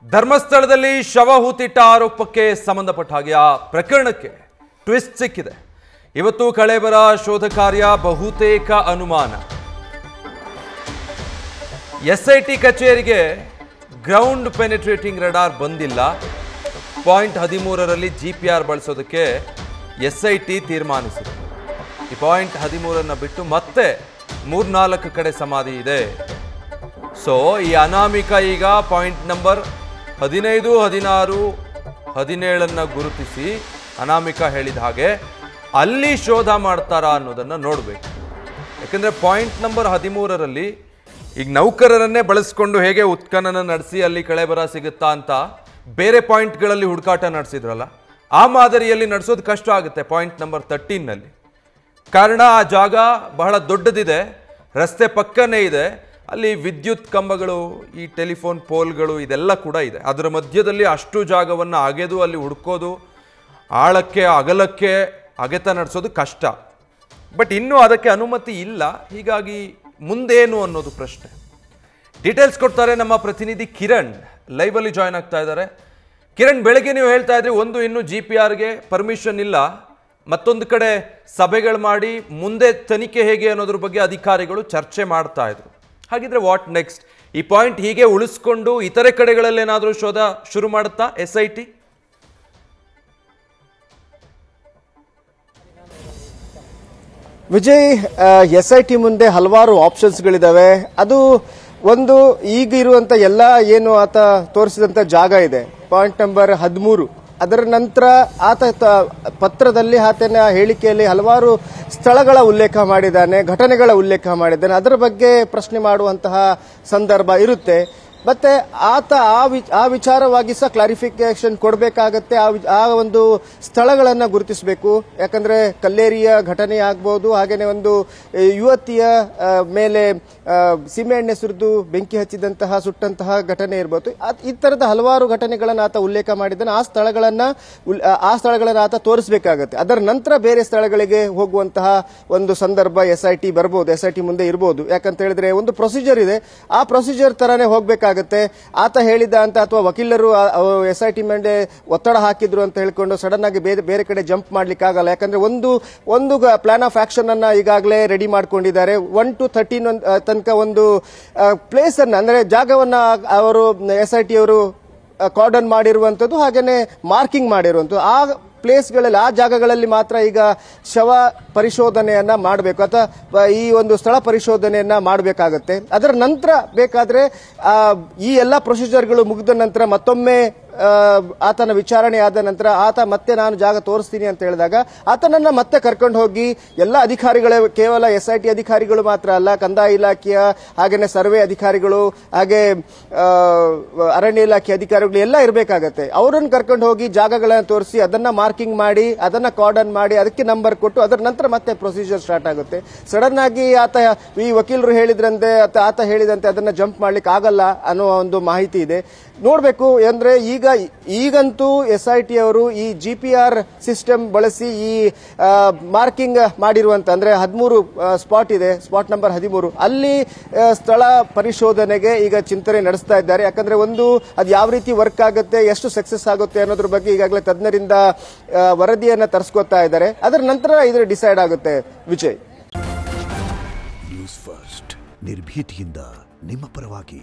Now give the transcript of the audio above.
ಧರ್ಮಸ್ಥಳದಲ್ಲಿ ಶವ ಹೂತಿಟ್ಟ ಆರೋಪಕ್ಕೆ ಸಂಬಂಧಪಟ್ಟ ಹಾಗೆ ಆ ಪ್ರಕರಣಕ್ಕೆ ಟ್ವಿಸ್ಟ್ ಸಿಕ್ಕಿದೆ. ಇವತ್ತು ಕಳೇಬರ ಶೋಧ ಕಾರ್ಯ ಬಹುತೇಕ ಅನುಮಾನ. ಎಸ್ಐಟಿ ಕಚೇರಿಗೆ ಗ್ರೌಂಡ್ ಪೆನಿಟ್ರೇಟಿಂಗ್ ರಡಾರ್ ಬಂದಿಲ್ಲ. ಪಾಯಿಂಟ್ 13ರಲ್ಲಿ ಜಿಪಿಆರ್ ಬಳಸೋದಕ್ಕೆ ಎಸ್ಐಟಿ ತೀರ್ಮಾನಿಸಿದೆ. ಈ ಪಾಯಿಂಟ್ 13ಅನ್ನು ಬಿಟ್ಟು ಮತ್ತೆ 3-4 ಕಡೆ ಸಮಾಧಿ ಇದೆ. ಸೊ ಈ ಅನಾಮಿಕ ಈಗ ಪಾಯಿಂಟ್ ನಂಬರ್ 15, 16, 17 ಗುರುತಿಸಿ ಅನಾಮಿಕ ಹೇಳಿದ ಹಾಗೆ ಅಲ್ಲಿ ಶೋಧ ಮಾಡ್ತಾರಾ ಅನ್ನೋದನ್ನು ನೋಡಬೇಕು. ಯಾಕಂದರೆ ಪಾಯಿಂಟ್ ನಂಬರ್ 13ರಲ್ಲಿ ಈಗ ನೌಕರರನ್ನೇ ಬಳಸ್ಕೊಂಡು ಹೇಗೆ ಉತ್ಖನನ ನಡೆಸಿ ಅಲ್ಲಿ ಕಳೇಬರ ಸಿಗುತ್ತಾ ಅಂತ ಬೇರೆ ಪಾಯಿಂಟ್ಗಳಲ್ಲಿ ಹುಡುಕಾಟ ನಡೆಸಿದ್ರಲ್ಲ, ಆ ಮಾದರಿಯಲ್ಲಿ ನಡೆಸೋದು ಕಷ್ಟ ಆಗುತ್ತೆ ಪಾಯಿಂಟ್ ನಂಬರ್ 13ನಲ್ಲಿ. ಕಾರಣ ಆ ಜಾಗ ಬಹಳ ದೊಡ್ಡದಿದೆ, ರಸ್ತೆ ಪಕ್ಕನೇ ಇದೆ, ಅಲ್ಲಿ ವಿದ್ಯುತ್ ಕಂಬಗಳು, ಈ ಟೆಲಿಫೋನ್ ಪೋಲ್ಗಳು ಇದೆಲ್ಲ ಕೂಡ ಇದೆ. ಅದರ ಮಧ್ಯದಲ್ಲಿ ಅಷ್ಟು ಜಾಗವನ್ನು ಅಗೆದು ಅಲ್ಲಿ ಹುಡ್ಕೋದು, ಆಳಕ್ಕೆ ಅಗಲಕ್ಕೆ ಅಗೆತ ನಡೆಸೋದು ಕಷ್ಟ. ಬಟ್ ಇನ್ನೂ ಅದಕ್ಕೆ ಅನುಮತಿ ಇಲ್ಲ. ಹೀಗಾಗಿ ಮುಂದೇನು ಅನ್ನೋದು ಪ್ರಶ್ನೆ. ಡೀಟೇಲ್ಸ್ ಕೊಡ್ತಾರೆ ನಮ್ಮ ಪ್ರತಿನಿಧಿ ಕಿರಣ್, ಲೈವಲ್ಲಿ ಜಾಯ್ನ್ ಆಗ್ತಾ ಇದ್ದಾರೆ. ಕಿರಣ್, ಬೆಳಗ್ಗೆ ನೀವು ಹೇಳ್ತಾ ಇದ್ರಿ ಇನ್ನೂ GPRಗೆ ಪರ್ಮಿಷನ್ ಇಲ್ಲ, ಮತ್ತೊಂದು ಕಡೆ ಸಭೆಗಳು ಮಾಡಿ ಮುಂದೆ ತನಿಖೆ ಹೇಗೆ ಅನ್ನೋದ್ರ ಬಗ್ಗೆ ಅಧಿಕಾರಿಗಳು ಚರ್ಚೆ ಮಾಡ್ತಾ ಇದ್ರು. ಹಾಗಿದ್ರೆ ವಾಟ್ ನೆಕ್ಸ್ಟ್? ಈ ಪಾಯಿಂಟ್ ಹೀಗೆ ಉಳಿಸ್ಕೊಂಡು ಇತರೆ ಕಡೆಗಳಲ್ಲೇನಾದರೂ ಶೋಧ ಶುರು ಮಾಡುತ್ತಾ SIT? ವಿಜಯ್, SIT ಮುಂದೆ ಹಲವಾರು ಆಪ್ಷನ್ಸ್ಗಳಿದಾವೆ. ಅದು ಒಂದು ಈಗ ಇರುವಂತ ಎಲ್ಲ ಏನು ಆತ ತೋರಿಸಿದಂತ ಜಾಗ ಇದೆ, ಪಾಯಿಂಟ್ ನಂಬರ್ 13. ಅದರ ನಂತರ ಆತ ಪತ್ರದಲ್ಲಿ ಆತನ ಹೇಳಿಕೆಯಲ್ಲಿ ಹಲವಾರು ಸ್ಥಳಗಳ ಉಲ್ಲೇಖ ಮಾಡಿದ್ದಾನೆ, ಘಟನೆಗಳ ಉಲ್ಲೇಖ ಮಾಡಿದ್ದಾನೆ. ಅದರ ಬಗ್ಗೆ ಪ್ರಶ್ನೆ ಮಾಡುವಂತಹ ಸಂದರ್ಭ ಇರುತ್ತೆ. ಮತ್ತೆ ಆತ ಆ ವಿಚಾರವಾಗಿ ಸಹ ಕ್ಲಾರಿಫಿಕೇಶನ್ ಕೊಡಬೇಕಾಗತ್ತೆ. ಆ ಒಂದು ಸ್ಥಳಗಳನ್ನು ಗುರುತಿಸಬೇಕು. ಯಾಕಂದ್ರೆ ಕಲ್ಲೇರಿಯ ಘಟನೆ ಆಗ್ಬಹುದು, ಹಾಗೇನೆ ಒಂದು ಯುವತಿಯ ಮೇಲೆ ಸೀಮೆಎಣ್ಣೆ ಸುರಿದು ಬೆಂಕಿ ಹಚ್ಚಿದಂತಹ ಸುಟ್ಟಂತಹ ಘಟನೆ ಇರಬಹುದು. ಈ ತರದ ಹಲವಾರು ಘಟನೆಗಳನ್ನು ಆತ ಉಲ್ಲೇಖ ಮಾಡಿದ್ದಾನೆ. ಆ ಸ್ಥಳಗಳನ್ನ ಆತ ತೋರಿಸಬೇಕಾಗತ್ತೆ. ಅದರ ನಂತರ ಬೇರೆ ಸ್ಥಳಗಳಿಗೆ ಹೋಗುವಂತಹ ಒಂದು ಸಂದರ್ಭ SIT ಬರಬಹುದು, SIT ಮುಂದೆ ಇರಬಹುದು. ಯಾಕಂತ ಹೇಳಿದ್ರೆ ಒಂದು ಪ್ರೊಸೀಜರ್ ಇದೆ, ಆ ಪ್ರೊಸೀಜರ್ ತರಾನೇ ಹೋಗ್ಬೇಕಾಗುತ್ತೆ. ಆತ ಹೇಳಿದ ಅಂತ ಅಥವಾ ವಕೀಲರು SIT ಮೇಲೆ ಒತ್ತಡ ಹಾಕಿದ್ರು ಅಂತ ಹೇಳ್ಕೊಂಡು ಸಡನ್ ಆಗಿ ಬೇರೆ ಕಡೆ ಜಂಪ್ ಮಾಡ್ಲಿಕ್ಕೆ ಆಗಲ್ಲ. ಯಾಕಂದ್ರೆ ಒಂದು ಪ್ಲಾನ್ ಆಫ್ ಆಕ್ಷನ್ ಅನ್ನ ಈಗಾಗಲೇ ರೆಡಿ ಮಾಡ್ಕೊಂಡಿದ್ದಾರೆ. 1 to 13 ತನಕ ಒಂದು ಪ್ಲೇಸ್ ಅನ್ನ, ಅಂದ್ರೆ ಜಾಗವನ್ನ ಅವರು SIT ಅವರು ಕಾರ್ಡನ್ ಮಾಡಿರುವಂತದ್ದು, ಹಾಗೇನೆ ಮಾರ್ಕಿಂಗ್ ಮಾಡಿರುವಂತದ್ದು. ಆ ಪ್ಲೇಸ್ಗಳಲ್ಲಿ, ಆ ಜಾಗಗಳಲ್ಲಿ ಮಾತ್ರ ಈಗ ಶವ ಪರಿಶೋಧನೆಯನ್ನ ಮಾಡಬೇಕು ಅಥವಾ ಈ ಒಂದು ಸ್ಥಳ ಪರಿಶೋಧನೆಯನ್ನ ಮಾಡಬೇಕಾಗತ್ತೆ. ಅದರ ನಂತರ ಬೇಕಾದ್ರೆ ಈ ಎಲ್ಲ ಪ್ರೊಸೀಜರ್ಗಳು ಮುಗಿದ ನಂತರ ಮತ್ತೊಮ್ಮೆ ಆತನ ವಿಚಾರಣೆ ಆದ ನಂತರ ಆತ ಮತ್ತೆ ನಾನು ಜಾಗ ತೋರಿಸ್ತೀನಿ ಅಂತ ಹೇಳಿದಾಗ ಆತನನ್ನ ಮತ್ತೆ ಕರ್ಕೊಂಡು ಹೋಗಿ ಎಲ್ಲ ಅಧಿಕಾರಿಗಳೇ, ಕೇವಲ SIT ಅಧಿಕಾರಿಗಳು ಮಾತ್ರ ಅಲ್ಲ, ಕಂದಾಯ ಇಲಾಖೆಯ ಹಾಗೇನೆ ಸರ್ವೆ ಅಧಿಕಾರಿಗಳು, ಹಾಗೆ ಅರಣ್ಯ ಇಲಾಖೆ ಅಧಿಕಾರಿಗಳು ಎಲ್ಲ ಇರಬೇಕಾಗತ್ತೆ. ಅವರನ್ನು ಕರ್ಕೊಂಡು ಹೋಗಿ ಜಾಗಗಳನ್ನು ತೋರಿಸಿ ಅದನ್ನ ಮಾರ್ಕಿಂಗ್ ಮಾಡಿ, ಅದನ್ನ ಕಾರ್ಡನ್ ಮಾಡಿ, ಅದಕ್ಕೆ ನಂಬರ್ ಕೊಟ್ಟು ಅದರ ನಂತರ ಮತ್ತೆ ಪ್ರೊಸೀಜರ್ ಸ್ಟಾರ್ಟ್ ಆಗುತ್ತೆ. ಸಡನ್ ಆಗಿ ಈ ವಕೀಲರು ಹೇಳಿದ್ರಂತೆ, ಆತ ಹೇಳಿದಂತೆ ಅದನ್ನ ಜಂಪ್ ಮಾಡ್ಲಿಕ್ಕೆ ಆಗಲ್ಲ ಅನ್ನೋ ಒಂದು ಮಾಹಿತಿ ಇದೆ. ನೋಡ್ಬೇಕು. ಅಂದ್ರೆ ಈಗಂತೂ SIT ಅವರು ಈ GPR ಸಿಸ್ಟಮ್ ಬಳಸಿ ಈ ಮಾರ್ಕಿಂಗ್ ಮಾಡಿರುವಂತ, ಅಂದ್ರೆ 13 ಸ್ಪಾಟ್ ಇದೆ, ಸ್ಪಾಟ್ ನಂಬರ್ 13, ಅಲ್ಲಿ ಸ್ಥಳ ಪರಿಶೋಧನೆಗೆ ಈಗ ಚಿಂತನೆ ನಡೆಸ್ತಾ ಇದ್ದಾರೆ. ಯಾಕಂದ್ರೆ ಅದು ಯಾವ ರೀತಿ ವರ್ಕ್ ಆಗುತ್ತೆ, ಎಷ್ಟು ಸಕ್ಸಸ್ ಆಗುತ್ತೆ ಅನ್ನೋದ್ರ ಬಗ್ಗೆ ಈಗಾಗಲೇ ತಜ್ಞರಿಂದ ವರದಿಯನ್ನ ತರಿಸ್ಕೊತಾ ಇದ್ದಾರೆ. ಅದರ ನಂತರ ಇದು ಡಿಸೈಡ್ ಆಗುತ್ತೆ. ವಿಜಯ್, ನ್ಯೂಸ್ ಫಸ್ಟ್, ನಿರ್ಭೀತಿಯಿಂದ ನಿಮ್ಮ ಪರವಾಗಿ.